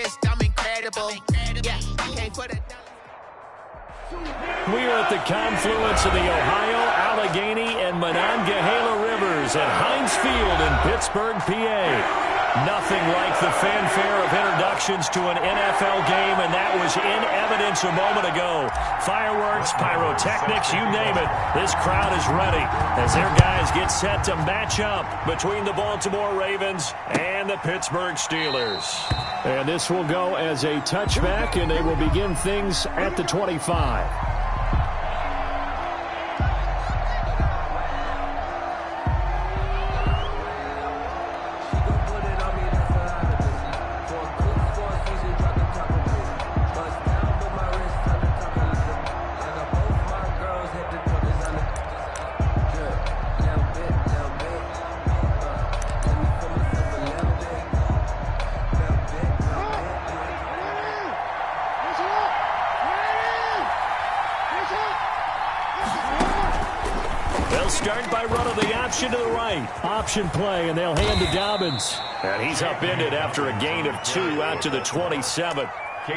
wrist, I'm incredible. Yeah, can't put it down. We are at the confluence of the Ohio, Allegheny, and Monongahela Rivers at Heinz Field in Pittsburgh, PA. Nothing like the fanfare of introductions to an NFL game, and that was in evidence a moment ago. Fireworks, pyrotechnics, you name it. This crowd is ready as their guys get set to match up between the Baltimore Ravens and the Pittsburgh Steelers. And this will go as a touchback, and they will begin things at the 25. Start by running the option to the right. Option play, and they'll hand to Dobbins. And he's upended after a gain of 2 out to the 27.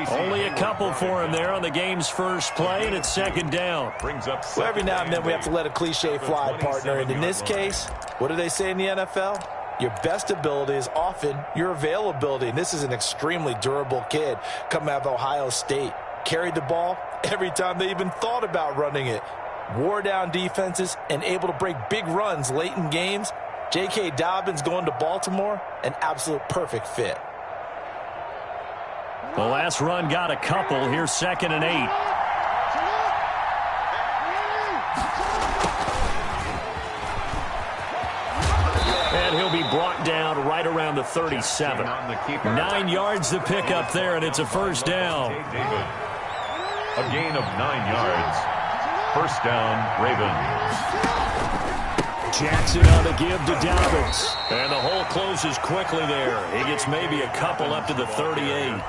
Only a couple for him there on the game's first play, and it's second down. Well, every now and then we have to let a cliche fly, partner. And in this case, what do they say in the NFL? Your best ability is often your availability. And this is an extremely durable kid coming out of Ohio State. Carried the ball every time they even thought about running it. Wore down defenses and able to break big runs late in games. J.K. Dobbins going to Baltimore, an absolute perfect fit. The last run got a couple. Here's 2nd and 8. And he'll be brought down right around the 37. 9 yards to pick up there, and it's a first down. A gain of 9 yards. First down, Ravens. Jackson on the give to Dobbins. And the hole closes quickly there. He gets maybe a couple up to the 38.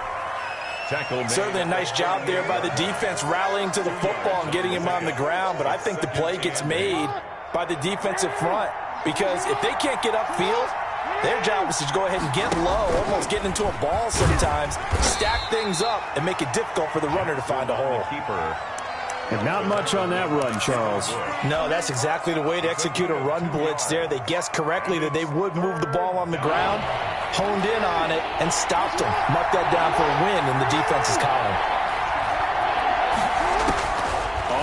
Certainly a nice job there by the defense rallying to the football and getting him on the ground. But I think the play gets made by the defensive front. Because if they can't get upfield, their job is to go ahead and get low, almost getting into a ball sometimes, stack things up, and make it difficult for the runner to find a hole. And not much on that run, Charles. No, that's exactly the way to execute a run blitz there. They guessed correctly that they would move the ball on the ground, honed in on it, and stopped them. Mark that down for a win in the defense's column.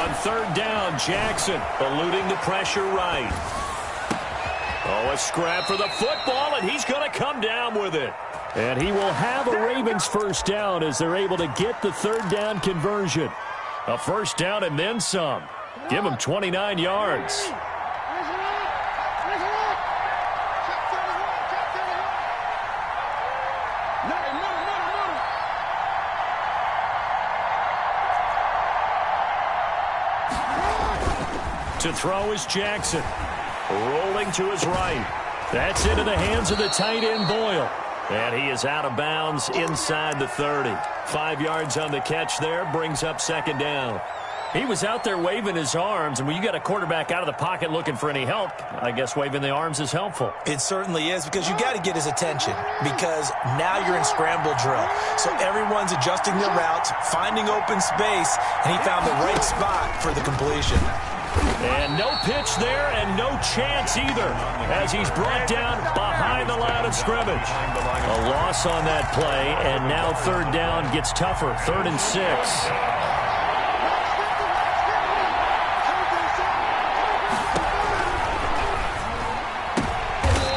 On third down, Jackson eluding the pressure right. Oh, a scrap for the football, and he's going to come down with it. And he will have a Ravens first down as they're able to get the third down conversion. A first down and then some. Give him 29 yards. To throw is Jackson. Rolling to his right. That's into the hands of the tight end, Boyle. And he is out of bounds inside the 30. 5 yards on the catch there, brings up second down. He was out there waving his arms, and when you got a quarterback out of the pocket looking for any help, I guess waving the arms is helpful. It certainly is, because you got to get his attention, because now you're in scramble drill. So everyone's adjusting their routes, finding open space, and he found the right spot for the completion. And no pitch there, and no chance either, as he's brought down behind the line of scrimmage. A loss on that play, and now third down gets tougher. 3rd and 6.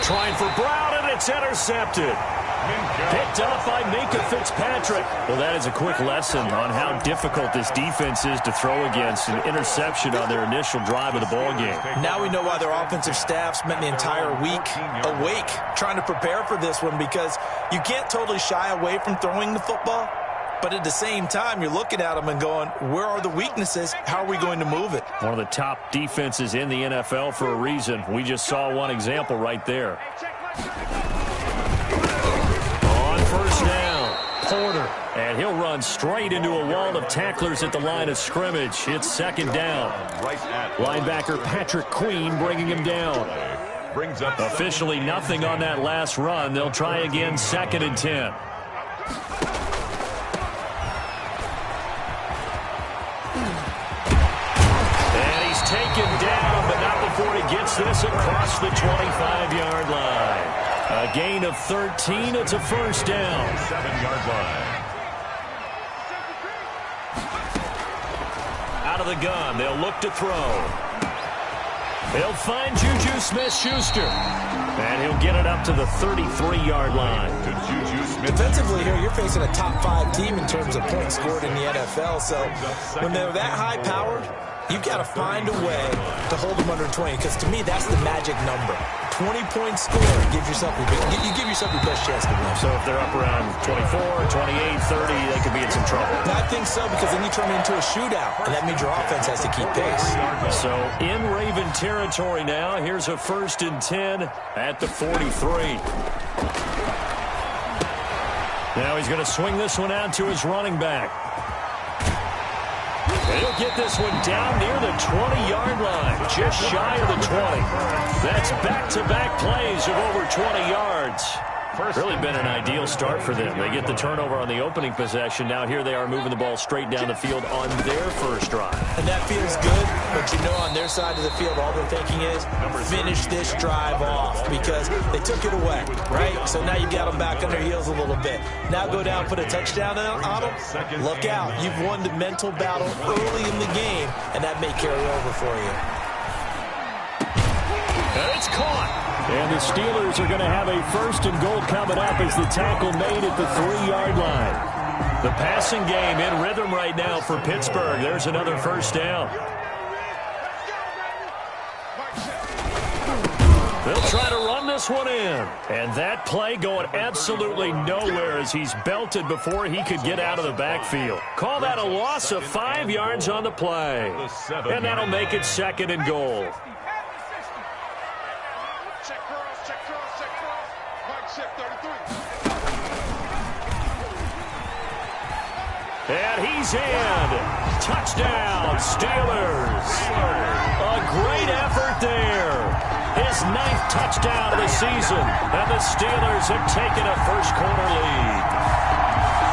Trying for Brown, and it's intercepted. Picked up by Minka Fitzpatrick. Well, that is a quick lesson on how difficult this defense is to throw against. An interception on their initial drive of the ball game. Now we know why their offensive staff spent the entire week awake trying to prepare for this one, because you can't totally shy away from throwing the football. But at the same time, you're looking at them and going, where are the weaknesses? How are we going to move it? One of the top defenses in the NFL for a reason. We just saw one example right there. On first down, Porter. And he'll run straight into a wall of tacklers at the line of scrimmage. It's second down. Linebacker Patrick Queen bringing him down. Officially nothing on that last run. They'll try again, 2nd and 10. this across the 25-yard line. A gain of 13. It's a first down. 7-yard line. Out of the gun. They'll look to throw. They'll find Juju Smith-Schuster. And he'll get it up to the 33-yard line. To Juju Smith. Defensively here, you're facing a top-5 team in terms of points scored in the NFL. So when they're that high-powered, you've got to find a way to hold them under 20. Because to me, that's the magic number. 20-point score. You give yourself your best chance to win. So if they're up around 24, 28, 30, they could be in some trouble. I think so, because then you turn it into a shootout, and that means your offense has to keep pace. So in Raven territory now, here's a 1st and 10 at the 43. Now he's going to swing this one out to his running back. He'll get this one down near the 20-yard line, just shy of the 20. That's back-to-back plays of over 20 yards. Really been an ideal start for them. They get the turnover on the opening possession. Now here they are moving the ball straight down the field on their first drive. And that feels good, but you know on their side of the field, all they're thinking is finish this drive off because they took it away, right? So now you've got them back on their heels a little bit. Now go down, put a touchdown on them. Look out. You've won the mental battle early in the game, and that may carry over for you. And it's caught. And the Steelers are going to have a 1st and goal coming up as the tackle made at the 3-yard line. The passing game in rhythm right now for Pittsburgh. There's another first down. They'll try to run this one in. And that play going absolutely nowhere as he's belted before he could get out of the backfield. Call that a loss of 5 yards on the play. And that'll make it 2nd and goal. And he's in. Touchdown, Steelers. A great effort there. His 9th touchdown of the season. And the Steelers have taken a first-quarter lead.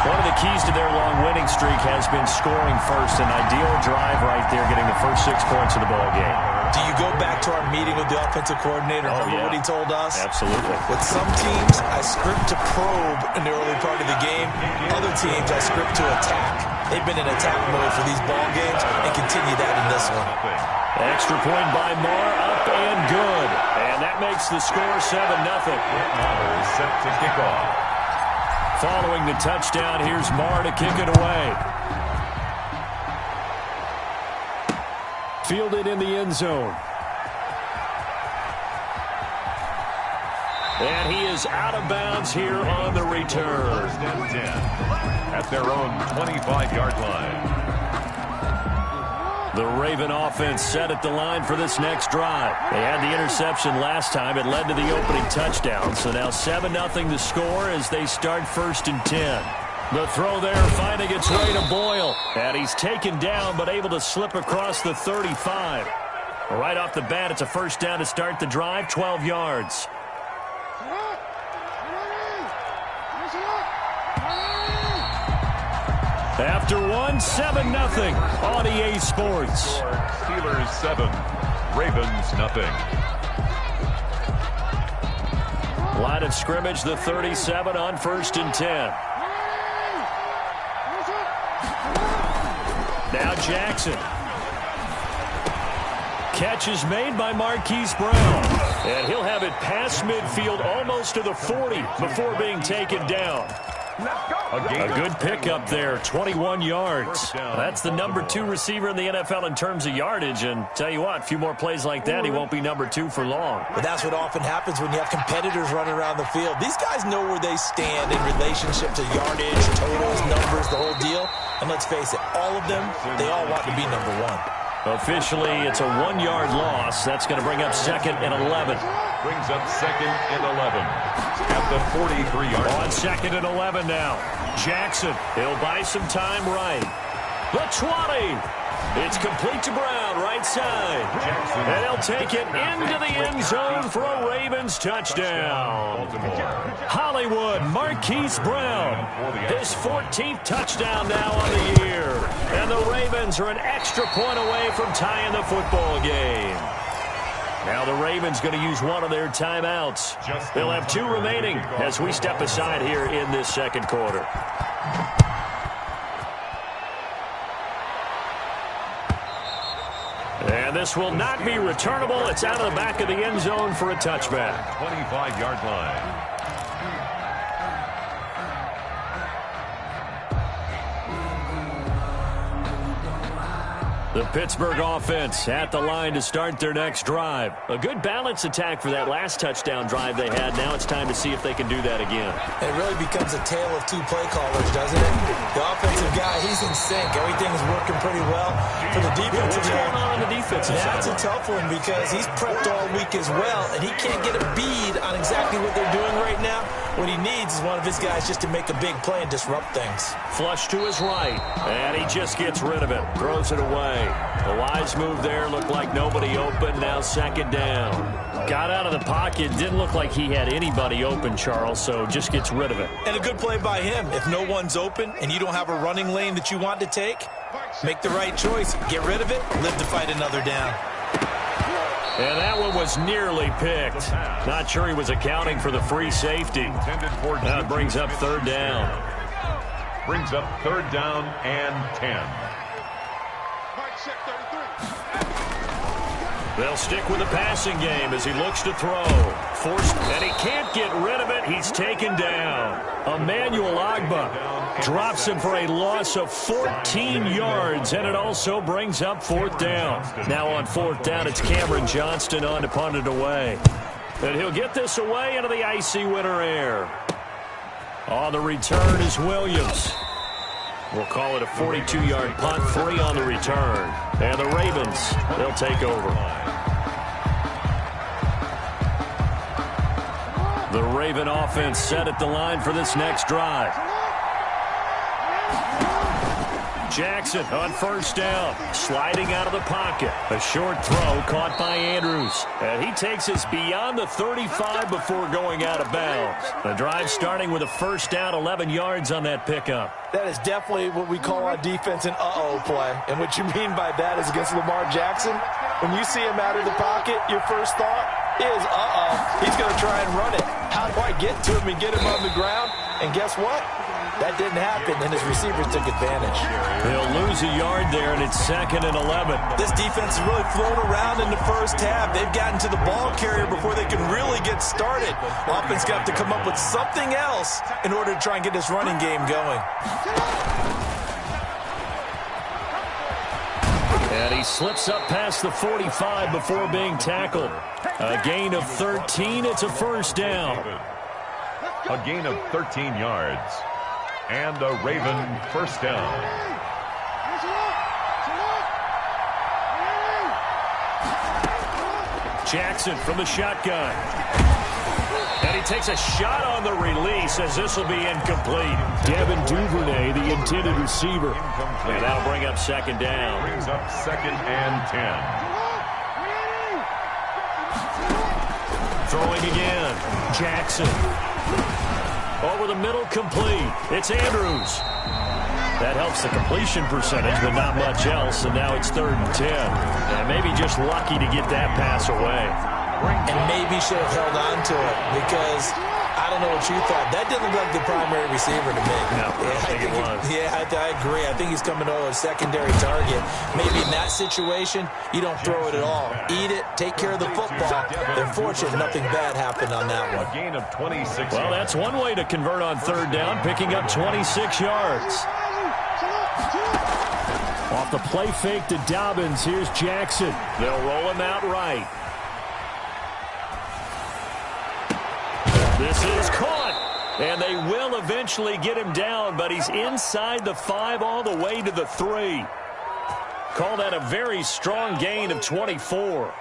One of the keys to their long winning streak has been scoring first. An ideal drive right there, getting the first 6 points of the ball game. Do you go back to our meeting with the offensive coordinator? Remember what he told us? Absolutely. With some teams, I script to probe in the early part of the game. Other teams, I script to attack. They've been in attack mode for these ball games and continue that in this one. Extra point by Marr, up and good. And that makes the score 7-0. Marr is set to kick off. Following the touchdown, here's Marr to kick it away. Fielded in the end zone. And he is out of bounds here on the return. 1st and 10 at their own 25-yard line. The Raven offense set at the line for this next drive. They had the interception last time. It led to the opening touchdown. So now 7-0 to score as they start 1st and 10. The throw there finding its way to Boyle. And he's taken down but able to slip across the 35. Right off the bat, it's a first down to start the drive, 12 yards. After one, 7-0 on EA Sports. Steelers 7, Ravens 0. Line of scrimmage, the 37 on 1st and 10. Now Jackson. Catch is made by Marquise Brown. And he'll have it past midfield almost to the 40 before being taken down. A good pickup there, 21 yards. That's the number 2 receiver in the NFL in terms of yardage. And tell you what, a few more plays like that, he won't be number 2 for long. But that's what often happens when you have competitors running around the field. These guys know where they stand in relationship to yardage, totals, numbers, the whole deal. And let's face it, all of them, they all want to be number 1. Officially, it's a 1-yard loss. That's going to bring up 2nd and 11. Brings up 2nd and 11 at the 43-yard line. On 2nd and 11 now. Jackson, he'll buy some time right. The 20. It's complete to Brown, right side. Jackson. And he'll take it into the end zone for a Ravens touchdown. Hollywood, Marquise Brown. His 14th touchdown now on the year. And the Ravens are an extra point away from tying the football game. Now the Ravens going to use one of their timeouts. They'll have 2 remaining as we step aside here in this second quarter. And this will not be returnable. It's out of the back of the end zone for a touchback. 25-yard line. The Pittsburgh offense at the line to start their next drive. A good balance attack for that last touchdown drive they had. Now it's time to see if they can do that again. It really becomes a tale of 2 play callers, doesn't it? The offensive guy, he's in sync. Everything's working pretty well. For the defensive What's going on the defensive side? That's a tough one because he's prepped all week as well, and he can't get a bead on exactly what they're doing right now. What he needs is one of his guys just to make a big play and disrupt things. Flush to his right, and he just gets rid of it. Throws it away. A wise move there. Looked like nobody open. Now second down. Got out of the pocket. Didn't look like he had anybody open, Charles, so just gets rid of it. And a good play by him. If no one's open and you don't have a running lane that you want to take, make the right choice. Get rid of it. Live to fight another down. And that one was nearly picked. Not sure he was accounting for the free safety. Now it brings up third down. Brings up third down and 10. They'll stick with the passing game as he looks to throw. Forced, and he can't get rid of it. He's taken down. Emmanuel Ogbah drops him for a loss of 14 yards, and it also brings up fourth down. Now on fourth down, it's Cameron Johnston on to punt it away. And he'll get this away into the icy winter air. On the return is Williams. We'll call it a 42-yard punt, 3 on the return. And the Ravens, they'll take over. The Raven offense set at the line for this next drive. Jackson on first down, sliding out of the pocket. A short throw caught by Andrews. And he takes us beyond the 35 before going out of bounds. The drive starting with a first down, 11 yards on that pickup. That is definitely what we call on defense an uh-oh play. And what you mean by that is against Lamar Jackson, when you see him out of the pocket, your first thought is, uh-oh, he's going to try and run it. How do I get to him and get him on the ground? And guess what? That didn't happen, and his receivers took advantage. They'll lose a yard there, and it's 2nd and 11. This defense has really flown around in the first half. They've gotten to the ball carrier before they can really get started. Offense got to come up with something else in order to try and get this running game going. And he slips up past the 45 before being tackled. A gain of 13. It's a first down. A gain of 13 yards. And a Raven first down. Jackson from the shotgun. And he takes a shot on the release as this will be incomplete. Devin Duvernay, the intended receiver. And that'll bring up second down. Brings up 2nd and 10. Throwing again. Jackson. Over the middle, complete. It's Andrews. That helps the completion percentage, but not much else. And now it's 3rd and 10. And maybe just lucky to get that pass away. And maybe should have held on to it because I don't know what you thought. That didn't look like the primary receiver to me. No, I think it was. I agree. I think he's coming over a secondary target. Maybe in that situation, you don't throw it at all. Eat it, take care of the football. They're fortunate nothing bad happened on that one. A gain of 26. Well, that's one way to convert on third down, picking up 26 yards. Off the play fake to Dobbins, here's Jackson. They'll roll him out right. This is caught, and they will eventually get him down, but he's inside the 5 all the way to the 3. Call that a very strong gain of 24.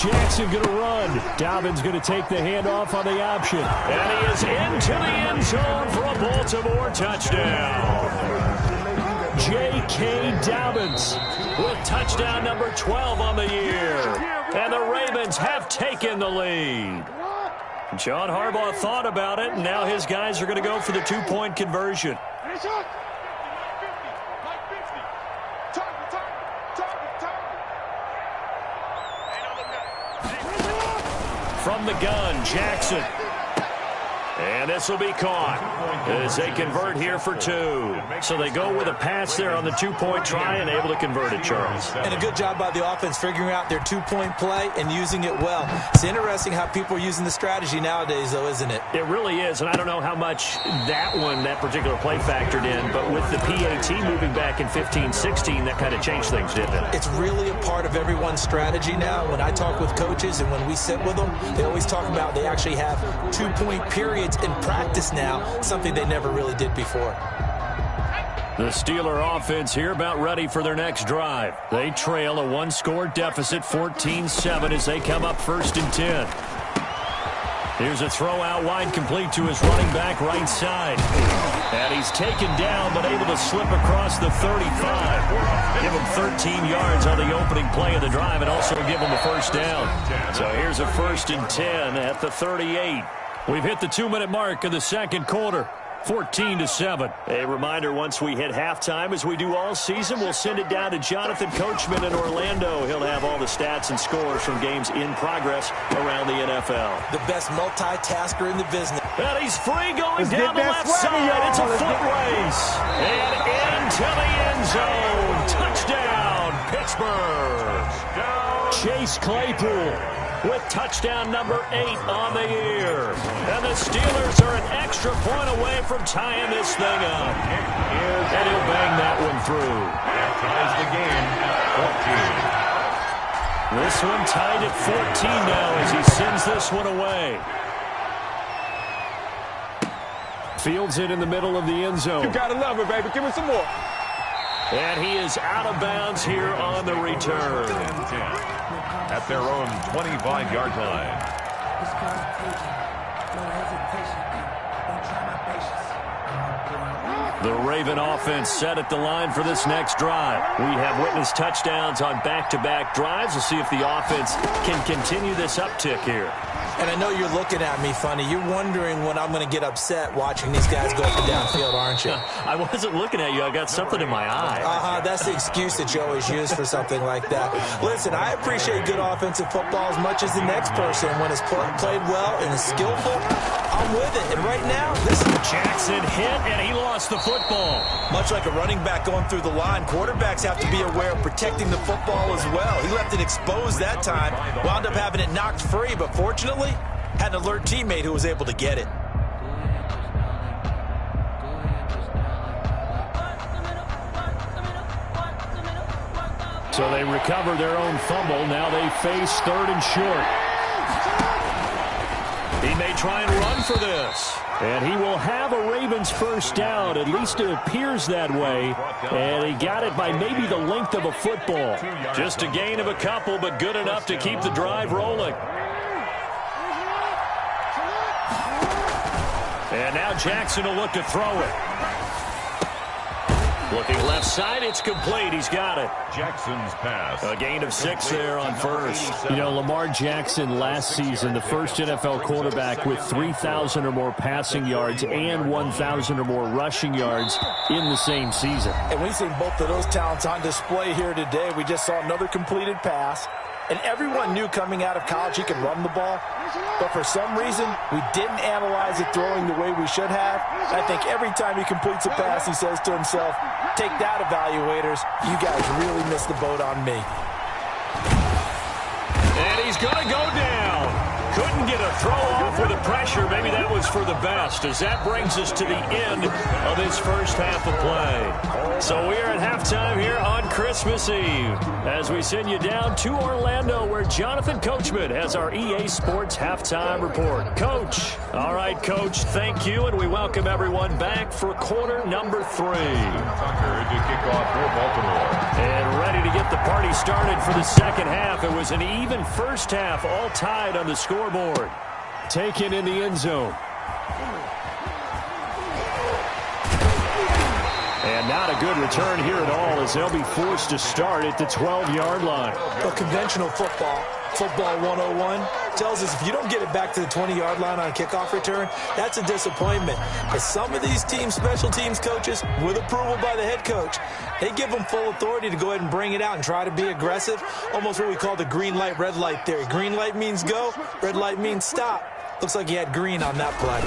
Jackson going to run. Dobbins going to take the handoff on the option. And he is into the end zone for a Baltimore touchdown. J.K. Dobbins with touchdown number 12 on the year. And the Ravens have taken the lead. John Harbaugh thought about it, and now his guys are going to go for the two-point conversion. From the gun, Jackson. And this will be caught as they convert here for two. So they go with a pass there on the two-point try and able to convert it, Charles. And a good job by the offense figuring out their two-point play and using it well. It's interesting how people are using the strategy nowadays, though, isn't it? It really is, and I don't know how much that particular play factored in, but with the PAT moving back in 15-16, that kind of changed things, didn't it? It's really a part of everyone's strategy now. When I talk with coaches and when we sit with them, they always talk about they actually have two-point periods in practice now, something they never really did before. The Steeler offense here about ready for their next drive. They trail a one-score deficit, 14-7, as they come up 1st and 10. Here's a throw out wide, complete to his running back right side. And he's taken down but able to slip across the 35. Give him 13 yards on the opening play of the drive and also give him a first down. So here's a 1st and 10 at the 38. We've hit the 2-minute mark of the second quarter. 14-7. A reminder, once we hit halftime, as we do all season, we'll send it down to Jonathan Coachman in Orlando. He'll have all the stats and scores from games in progress around the NFL. The best multitasker in the business. And he's free going down the left side. It's a foot race. And into the end zone. Touchdown, Pittsburgh. Chase Claypool with touchdown number 8 on the year. And the Steelers are an extra point away from tying this thing up. And he'll bang that one through. That ties the game at 14. This one tied at 14 now as he sends this one away. Fields it in the middle of the end zone. You gotta love it, baby. Give me some more. And he is out of bounds here on the return. At their own 25-yard line. The Raven offense set at the line for this next drive. We have witnessed touchdowns on back-to-back drives. We'll see if the offense can continue this uptick here. And I know you're looking at me funny. You're wondering when I'm going to get upset watching these guys go up and downfield, aren't you? I wasn't looking at you. I got something in my eye. That's the excuse that you always use for something like that. Listen, I appreciate good offensive football as much as the next person. When it's played well and is skillful, I'm with it. And right now, this is Jackson hit, and he lost the football. Much like a running back going through the line, quarterbacks have to be aware of protecting the football as well. He left it exposed that time, wound up having it knocked free, but fortunately, had an alert teammate who was able to get it. So they recover their own fumble. Now they face 3rd and short. He may try and run for this. And he will have a Ravens first down. At least it appears that way. And he got it by maybe the length of a football. Just a gain of a couple, but good enough to keep the drive rolling. And now Jackson will look to throw it. Looking left side, it's complete. He's got it. Jackson's pass. A gain of 6 there on first. You know, Lamar Jackson last season, the first NFL quarterback with 3,000 or more passing yards and 1,000 or more rushing yards in the same season. And we've seen both of those talents on display here today. We just saw another completed pass. And everyone knew coming out of college he could run the ball. But for some reason, we didn't analyze it throwing the way we should have. I think every time he completes a pass, he says to himself, take that, evaluators. You guys really missed the boat on me. And he's going to go down. Couldn't get a throw off with the pressure. Maybe that was for the best, as that brings us to the end of this first half of play. So we are at halftime here on Christmas Eve as we send you down to Orlando, where Jonathan Coachman has our EA Sports halftime report. Coach. All right, Coach, thank you, and we welcome everyone back for quarter number 3. Tucker to kick off for Baltimore. And ready to get the party started for the second half. It was an even first half, all tied on the scoreboard. Taken in the end zone. And not a good return here at all, as they'll be forced to start at the 12-yard line. But conventional football, Football 101 tells us if you don't get it back to the 20-yard line on a kickoff return, that's a disappointment. But some of these teams, special teams coaches, with approval by the head coach, they give them full authority to go ahead and bring it out and try to be aggressive, almost what we call the green light, red light theory. Green light means go, red light means stop. Looks like he had green on that play.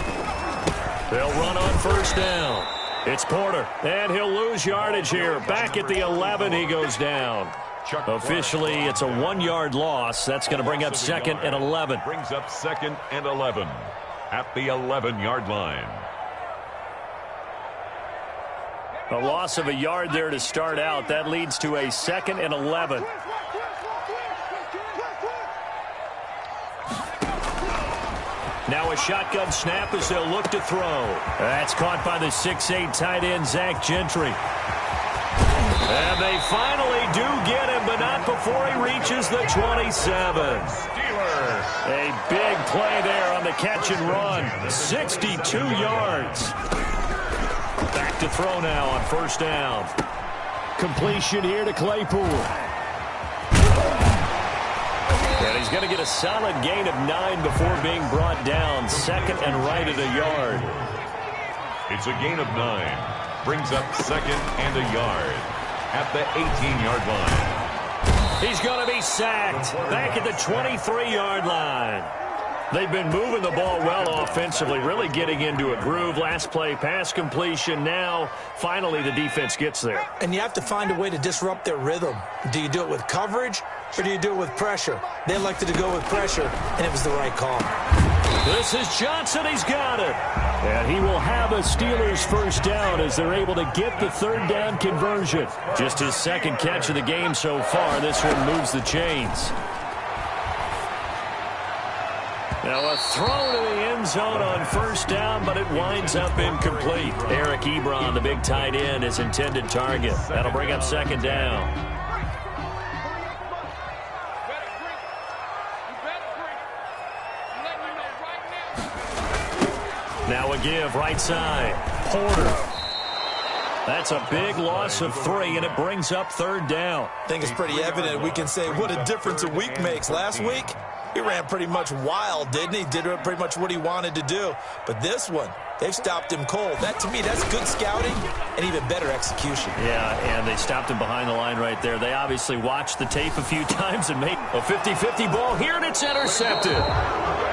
They'll run on first down. It's Porter, and he'll lose yardage here. Back at the 11, he goes down. Officially, it's a 1-yard loss. That's going to bring up 2nd and 11. Brings up 2nd and 11 at the 11-yard line. A loss of a yard there to start out. That leads to a 2nd and 11. Now a shotgun snap as they'll look to throw. That's caught by the 6'8" tight end, Zach Gentry. And they finally do get him, but not before he reaches the 27. A big play there on the catch and run. 62 yards. Back to throw now on first down. Completion here to Claypool. And he's going to get a solid gain of 9 before being brought down. 2nd and right at a yard. It's a gain of 9. Brings up 2nd and a yard at the 18-yard line. He's going to be sacked back at the 23-yard line. They've been moving the ball well offensively, really getting into a groove. Last play, pass completion. Now, finally, the defense gets there. And you have to find a way to disrupt their rhythm. Do you do it with coverage, or do you do it with pressure? They elected to go with pressure, and it was the right call. This is Johnson. He's got it. And he will have a Steelers first down as they're able to get the 3rd down conversion. Just his 2nd catch of the game so far. This one moves the chains. Now a throw to the end zone on first down, but it winds up incomplete. Eric Ebron, the big tight end, is intended target. That'll bring up 2nd down. Now a give right side. Porter. That's a big loss of 3, and it brings up 3rd down. I think it's pretty evident. We can say what a difference a week makes. Last week, he ran pretty much wild, didn't he? Did pretty much what he wanted to do. But this one, they've stopped him cold. That, to me, that's good scouting and even better execution. Yeah, and they stopped him behind the line right there. They obviously watched the tape a few times and made a 50-50 ball here, and it's intercepted.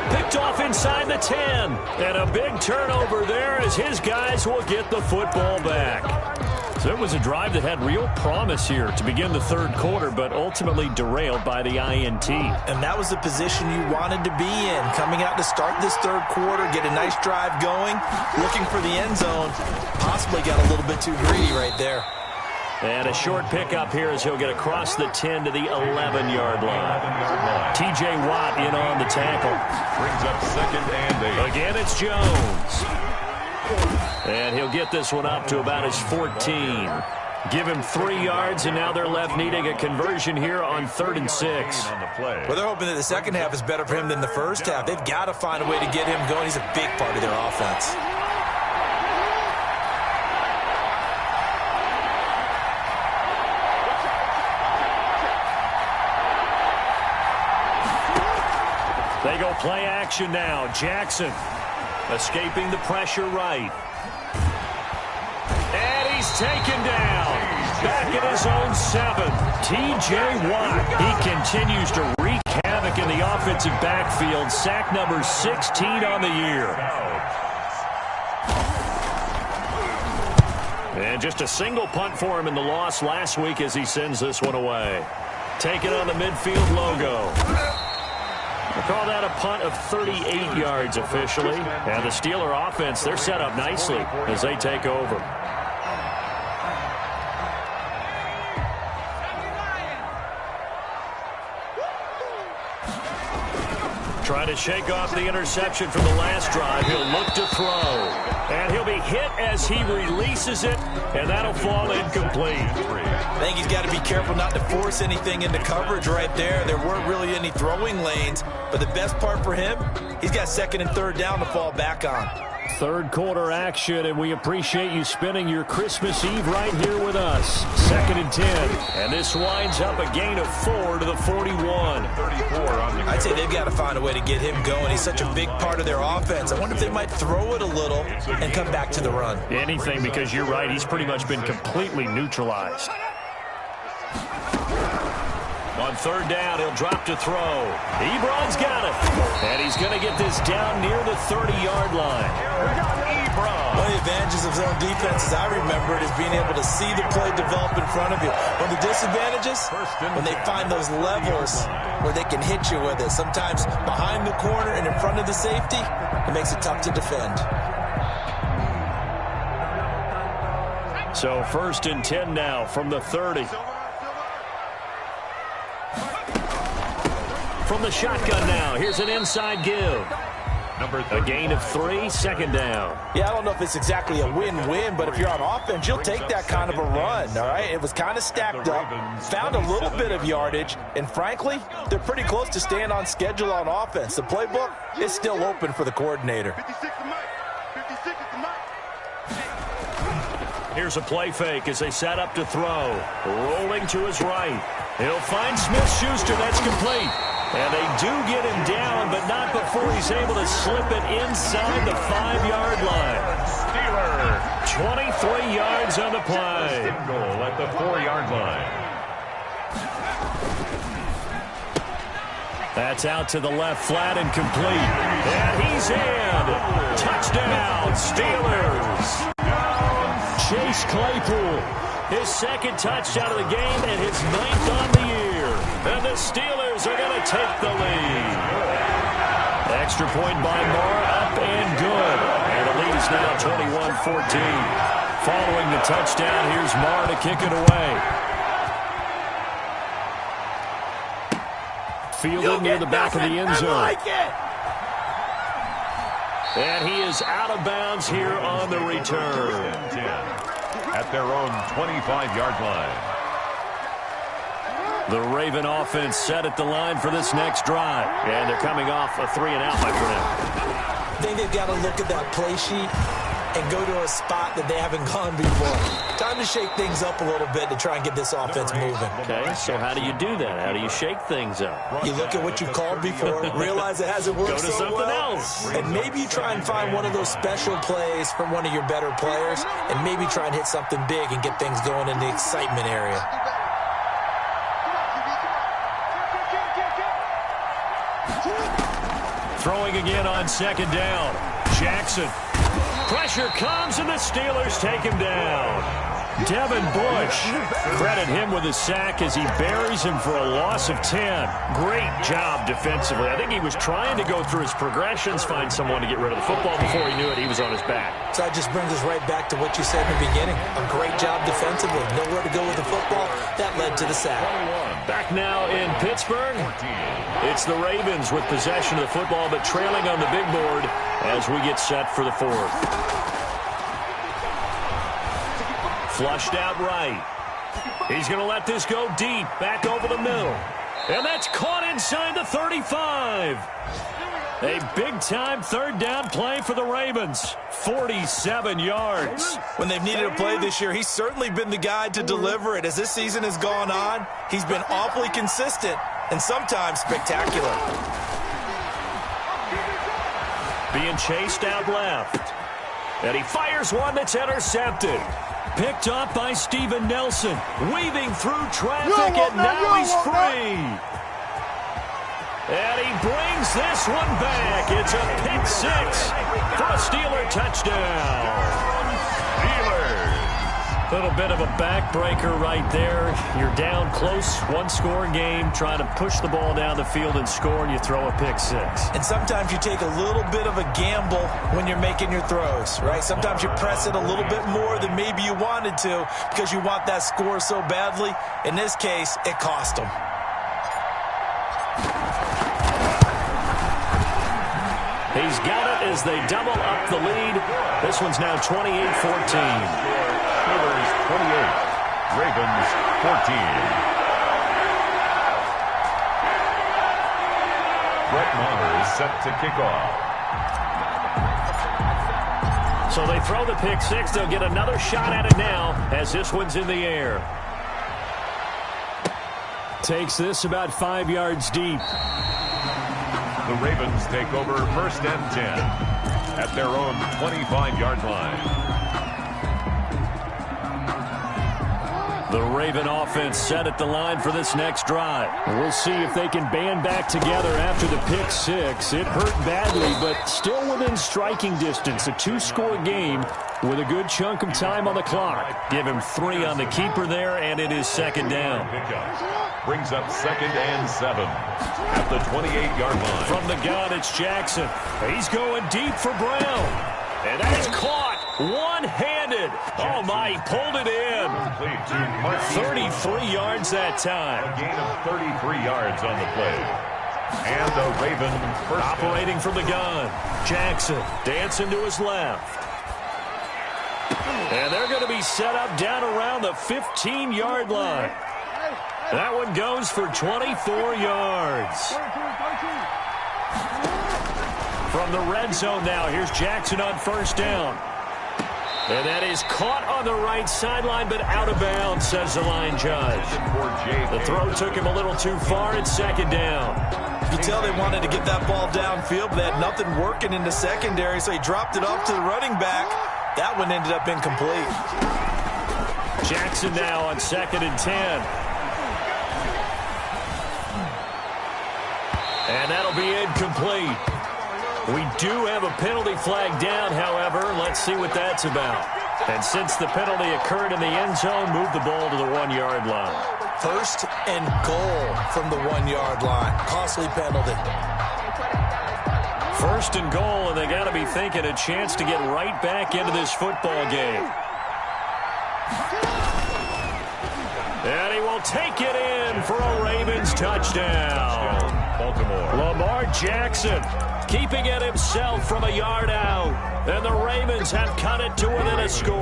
Picked off inside the 10. And a big turnover there as his guys will get the football back. So it was a drive that had real promise here to begin the 3rd quarter, but ultimately derailed by the INT. And that was the position you wanted to be in. Coming out to start this 3rd quarter, get a nice drive going, looking for the end zone. Possibly got a little bit too greedy right there. And a short pickup here as he'll get across the 10 to the 11-yard line. T.J. Watt in on the tackle. Brings up 2nd and 8. Again, it's Jones. And he'll get this one up to about his 14. Give him 3 yards, and now they're left needing a conversion here on 3rd and 6. Well, they're hoping that the second half is better for him than the first half. They've got to find a way to get him going. He's a big part of their offense. They go play action now. Jackson escaping the pressure right. And he's taken down. Back at his own 7. T.J. Watt. He continues to wreak havoc in the offensive backfield. Sack number 16 on the year. And just a single punt for him in the loss last week as he sends this one away. Taken on the midfield logo. We'll call that a punt of 38 yards officially. And the Steeler offense, they're set up nicely as they take over. Trying to shake off the interception from the last drive. He'll look to throw. And he'll be hit as he releases it, and that'll fall incomplete. I think he's got to be careful not to force anything into coverage right there. There weren't really any throwing lanes, but the best part for him, he's got 2nd and 3rd down to fall back on. Third quarter action, and we appreciate you spending your Christmas Eve right here with us. 2nd and 10. And this winds up a gain of 4 to the 41. I'd say they've got to find a way to get him going. He's such a big part of their offense. I wonder if they might throw it a little and come back to the run. Anything, because you're right. He's pretty much been completely neutralized. On 3rd down, he'll drop to throw. Ebron's got it. And he's going to get this down near the 30-yard line. Ebron. One of the advantages of zone defense, as I remember it, is being able to see the play develop in front of you. One of the disadvantages, when they find those levels where they can hit you with it. Sometimes behind the corner and in front of the safety, it makes it tough to defend. So 1st and 10 now from the 30. From the shotgun now, here's an inside give. A gain of 3, 2nd down. Yeah, I don't know if it's exactly a win-win, but if you're on offense, you'll take that kind of a run, all right? It was kind of stacked up, found a little bit of yardage, and frankly, they're pretty close to staying on schedule on offense. The playbook is still open for the coordinator. Here's a play fake as they set up to throw. Rolling to his right. He'll find Smith-Schuster. That's complete. And they do get him down, but not before he's able to slip it inside the 5-yard line. Steelers. 23 yards on the play. Goal at the 4-yard line. That's out to the left, flat and complete. And he's in. Touchdown, Steelers. Chase Claypool, his 2nd touchdown of the game and his 9th on the year. And the Steelers are going to take the lead. Extra point by Marr, up and good. And the lead is now 21-14. Following the touchdown, here's Marr to kick it away. Fielded near the back of the end zone. And he is out of bounds here on the return. At their own 25-yard line. The Raven offense set at the line for this next drive. And they're coming off a 3-and-out, my friend. I think they've got to look at that play sheet and go to a spot that they haven't gone before. Time to shake things up a little bit to try and get this offense moving. Okay, so how do you do that? How do you shake things up? You look at what you've called before, realize it hasn't worked Go to so something well, else. and maybe you try and find one of those special plays from one of your better players, and maybe try and hit something big and get things going in the excitement area. Throwing again on 2nd down. Jackson. Pressure comes, and the Steelers take him down. Devin Bush. Credit him with a sack as he buries him for a loss of 10. Great job defensively. I think he was trying to go through his progressions, find someone to get rid of the football. Before he knew it, he was on his back. So that just brings us right back to what you said in the beginning. A great job defensively. Nowhere to go with the football. That led to the sack. Back now in Pittsburgh. It's the Ravens with possession of the football, but trailing on the big board as we get set for the 4th. Flushed out right. He's going to let this go deep, back over the middle. And that's caught inside the 35. A big-time 3rd down play for the Ravens. 47 yards. When they've needed a play this year, he's certainly been the guy to deliver it. As this season has gone on, he's been awfully consistent and sometimes spectacular. Being chased out left. And he fires one that's intercepted. Picked up by Steven Nelson. Weaving through traffic, and now he's free. And he brings this one back. It's a pick 6 for a Steeler touchdown. A little bit of a backbreaker right there. You're down close, one-score game, trying to push the ball down the field and score, and you throw a pick 6. And sometimes you take a little bit of a gamble when you're making your throws, right? Sometimes you press it a little bit more than maybe you wanted to because you want that score so badly. In this case, it cost them. He's got it as they double up the lead. This one's now 28-14. Steelers 28, Ravens 14. Brett Maher is set to kick off. So they throw the pick six. They'll get another shot at it now as this one's in the air. Takes this about 5 yards deep. The Ravens take over 1st and 10 at their own 25-yard line. The Raven offense set at the line for this next drive. We'll see if they can band back together after the pick six. It hurt badly, but still within striking distance. A 2-score game with a good chunk of time on the clock. Give him 3 on the keeper there, and it is 2nd down. Brings up 2nd and 7 at the 28-yard line. From the gun, it's Jackson. He's going deep for Brown. And that is caught one-handed. Oh, my, he pulled it in. 33 yards that time. A gain of 33 yards on the play. And the Raven first operating from the gun. Jackson dancing to his left. And they're going to be set up down around the 15-yard line. That one goes for 24 yards. From the red zone now, here's Jackson on 1st down. And that is caught on the right sideline, but out of bounds, says the line judge. The throw took him a little too far. It's 2nd down. You can tell they wanted to get that ball downfield, but they had nothing working in the secondary, so he dropped it off to the running back. That one ended up incomplete. Jackson now on 2nd and 10. And that'll be incomplete. We do have a penalty flag down, however. Let's see what that's about. And since the penalty occurred in the end zone, move the ball to the 1-yard line. 1st and goal from the 1-yard line. Costly penalty. 1st and goal, and they got to be thinking a chance to get right back into this football game. And he will take it in for a Ravens touchdown. Baltimore. Lamar Jackson keeping it himself from a yard out. And the Ravens have cut it to within a score.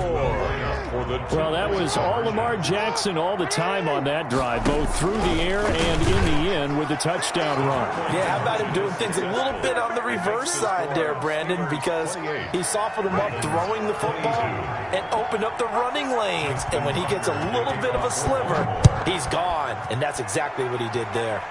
Well, that was all Lamar Jackson all the time on that drive, both through the air and in the end with the touchdown run. Yeah, how about him doing things a little bit on the reverse side there, Brandon, because he softened him up throwing the football and opened up the running lanes. And when he gets a little bit of a sliver, he's gone. And that's exactly what he did there.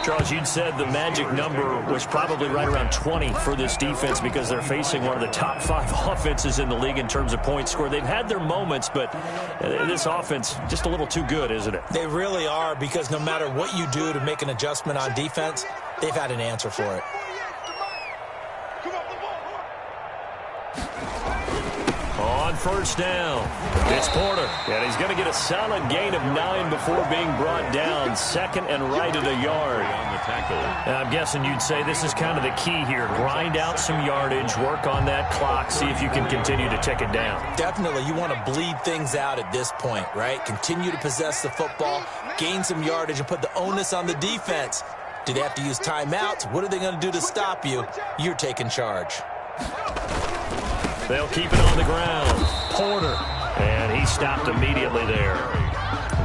Charles, you'd said the magic number was probably right around 20 for this defense because they're facing one of the top 5 offenses in the league in terms of points scored. They've had their moments, but this offense just a little too good, isn't it? They really are, because no matter what you do to make an adjustment on defense, they've had an answer for it. On 1st down, it's Porter, and he's going to get a solid gain of 9 before being brought down. 2nd and right at a yard. On the tackle. I'm guessing you'd say this is kind of the key here. Grind out some yardage, work on that clock, see if you can continue to tick it down. Definitely, you want to bleed things out at this point, right? Continue to possess the football, gain some yardage, and put the onus on the defense. Do they have to use timeouts? What are they going to do to stop you? You're taking charge. They'll keep it on the ground. Porter. And he stopped immediately there.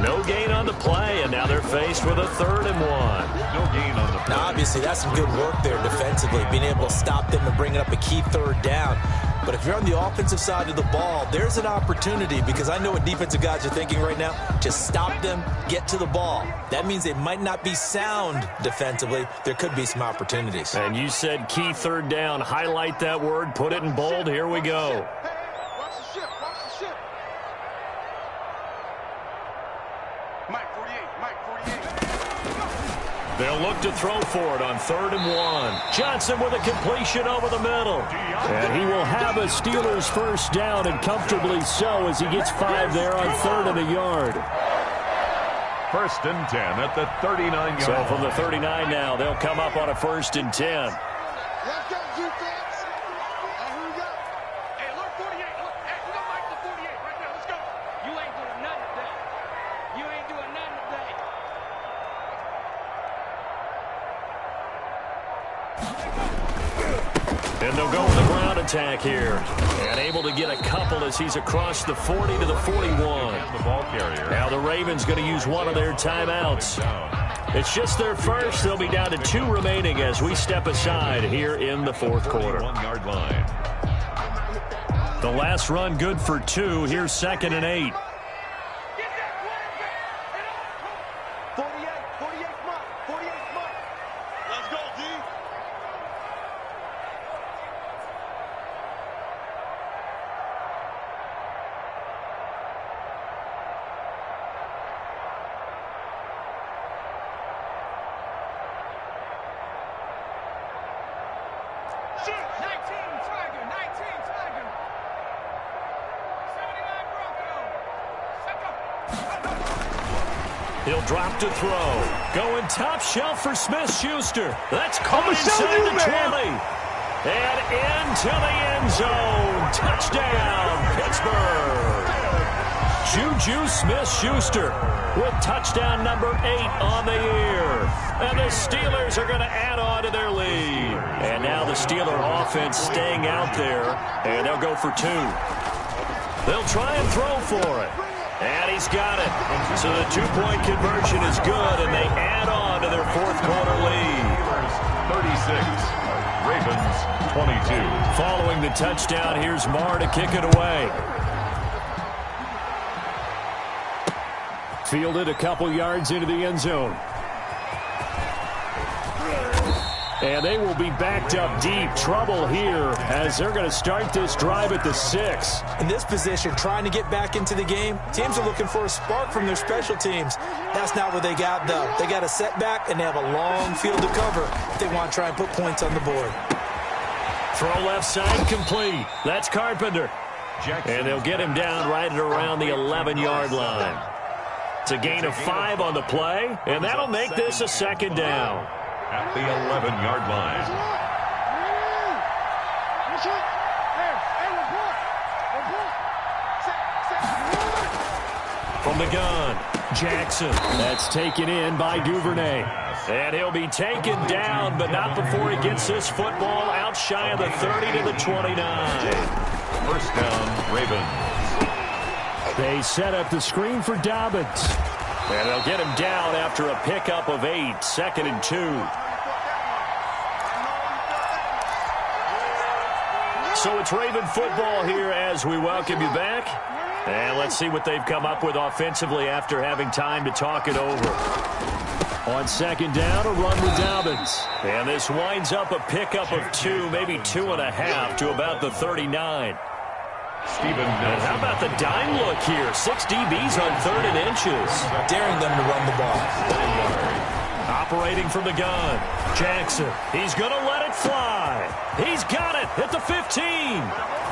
No gain on the play, and now they're faced with a 3rd and 1. No gain on the play. Now, obviously, that's some good work there defensively, being able to stop them and bringing up a key 3rd down. But if you're on the offensive side of the ball, there's an opportunity, because I know what defensive guys are thinking right now. Just stop them, get to the ball. That means they might not be sound defensively. There could be some opportunities. And you said key 3rd down. Highlight that word. Put it in bold. Here we go. Watch the ship. Watch the ship. Mike 48. Mike 48. They'll look to throw for it on 3rd and 1. Johnson with a completion over the middle. And he will have a Steelers 1st down, and comfortably so, as he gets 5 there on 3rd and a yard. 1st and 10 at the 39-yard line. So from the 39 now, they'll come up on a 1st and 10. Let's go, defense. Here we go. Hey, look, 48. Look, hey, we got Mike the 48 right now. Let's go. You ain't doing nothing today. You ain't doing nothing today. And they'll go with the ground attack here. And able to get a couple as he's across the 40 to the 41. The ball carrier. Now the Ravens going to use one of their timeouts. It's just their first. They'll be down to 2 remaining as we step aside here in the fourth quarter. 1-yard line. The last run good for 2. Here's 2nd and 8. 48 smart. Let's go, D. Shoot! 19 Tiger. 79 Bronco. He'll drop to throw. Going top shelf for Smith-Schuster. That's caught inside the 20. And into the end zone. Touchdown, Pittsburgh. Juju Smith-Schuster with touchdown number 8 on the year. And the Steelers are going to add on to their lead. And now the Steeler offense staying out there. And they'll go for 2. They'll try and throw for it. And he's got it. So the 2-point conversion is good, and they add on to their fourth quarter lead. 36. Ravens 22. Following the touchdown, here's Marr to kick it away. Fielded a couple yards into the end zone. And they will be backed up deep. Trouble here as they're going to start this drive at the 6. In this position, trying to get back into the game, teams are looking for a spark from their special teams. That's not what they got, though. They got a setback, and they have a long field to cover if they want to try and put points on the board. Throw left side complete. That's Carpenter. And they'll get him down right at around the 11-yard line. It's a gain of 5 on the play, and that'll make this a 2nd down. At the 11-yard line. From the gun, Jackson. That's taken in by Duvernay. And he'll be taken down, but not before he gets this football out shy of the 30 to the 29. First down, Ravens. They set up the screen for Dobbins. And they'll get him down after a pickup of 8, 2nd and 2. So it's Raven football here as we welcome you back. And let's see what they've come up with offensively after having time to talk it over. On 2nd down, a run with Dobbins. And this winds up a pickup of 2, maybe 2.5 to about the 39. And how about the dime look here? 6 DBs on 3rd and inches. Daring them to run the ball. Operating from the gun, Jackson. He's going to let it fly. He's got it at the 15.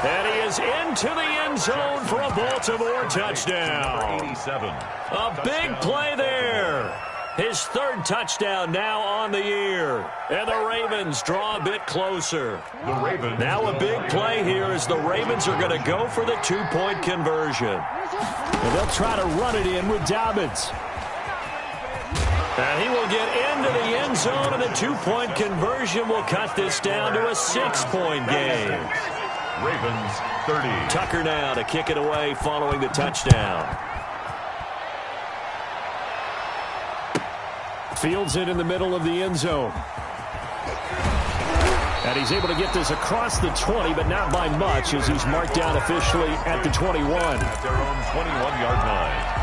And he is into the end zone for a Baltimore touchdown. 87. A big play there. His 3rd touchdown now on the year. And the Ravens draw a bit closer. The Ravens. Now a big play here as the Ravens are going to go for the 2-point conversion. And they'll try to run it in with Dobbins. And he will get into the end zone, and the 2-point conversion will cut this down to a 6-point game. Ravens 30. Tucker now to kick it away following the touchdown. Fields it in the middle of the end zone. And he's able to get this across the 20, but not by much as he's marked down officially at the 21. At their own 21-yard line.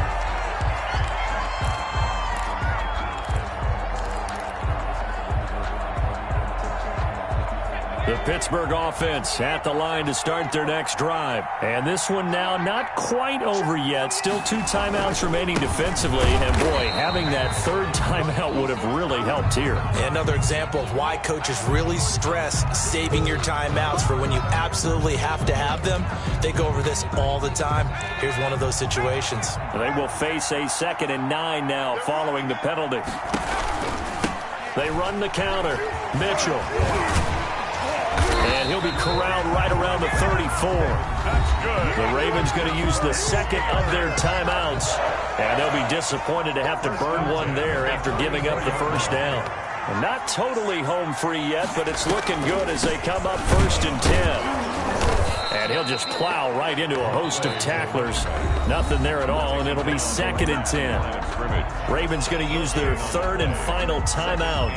The Pittsburgh offense at the line to start their next drive. And this one now not quite over yet. Still 2 timeouts remaining defensively. And, boy, having that 3rd timeout would have really helped here. Another example of why coaches really stress saving your timeouts for when you absolutely have to have them. They go over this all the time. Here's one of those situations. They will face a 2nd and 9 now following the penalty. They run the counter. Mitchell. And he'll be corralled right around the 34. That's good. The Ravens going to use the 2nd of their timeouts. And they'll be disappointed to have to burn one there after giving up the 1st down. And not totally home free yet, but it's looking good as they come up 1st and 10. And he'll just plow right into a host of tacklers. Nothing there at all, and it'll be 2nd and 10. Ravens going to use their 3rd and final timeout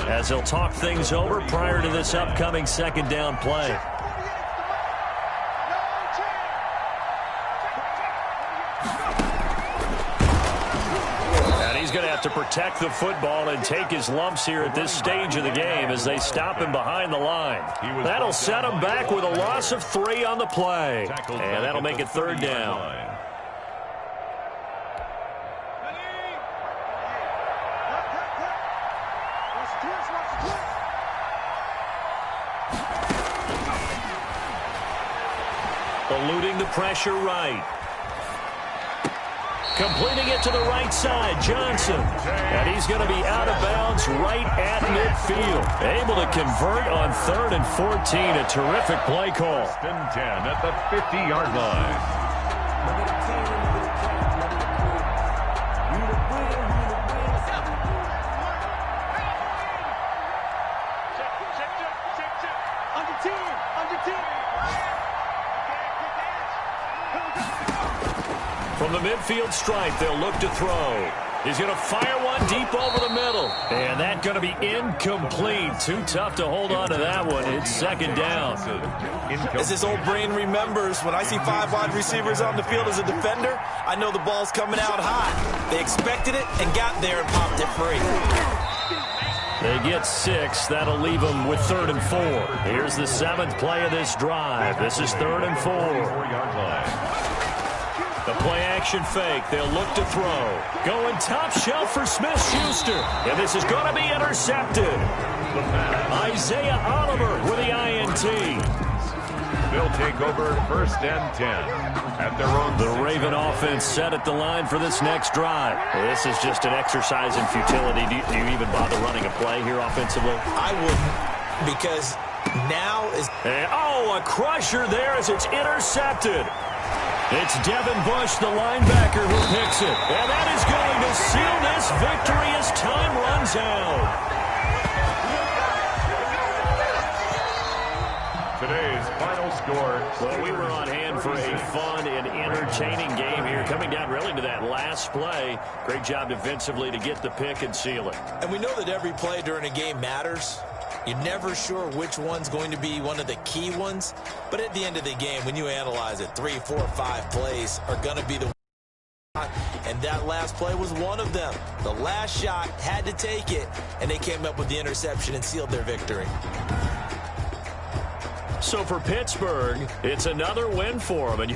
as they'll talk things over prior to this upcoming 2nd down play. He's going to have to protect the football and take his lumps here at this stage of the game as they stop him behind the line. That'll set him back with a loss of 3 on the play. And that'll make it 3rd down. Eluding the pressure right. Completing it to the right side, Johnson. And he's going to be out of bounds right at midfield. Able to convert on 3rd and 14. A terrific play call. 1st and 10 at the 50-yard line. From the midfield stripe, they'll look to throw. He's going to fire one deep over the middle. And that's going to be incomplete. Too tough to hold on to that one. It's 2nd down. As his old brain remembers, when I see 5 wide receivers on the field as a defender, I know the ball's coming out hot. They expected it and got there and popped it free. They get 6. That'll leave them with 3rd and 4. Here's the 7th play of this drive. This is 3rd and 4. 4-yard line. The play-action fake. They'll look to throw. Going top shelf for Smith-Schuster. And this is going to be intercepted. Isaiah Oliver with the INT. They'll take over 1st and 10 at their own. The Raven offense set at the line for this next drive. This is just an exercise in futility. Do you even bother running a play here offensively? I wouldn't, because now is... And, a crusher there as it's intercepted. It's Devin Bush, the linebacker, who picks it. And that is going to seal this victory as time runs out. Today's final score. Well, we were on hand for a fun and entertaining game here. Coming down really to that last play. Great job defensively to get the pick and seal it. And we know that every play during a game matters. You're never sure which one's going to be one of the key ones. But at the end of the game, when you analyze it, 3, 4, 5 plays are going to be the and that last play was one of them. The last shot had to take it, and they came up with the interception and sealed their victory. So for Pittsburgh, it's another win for them. And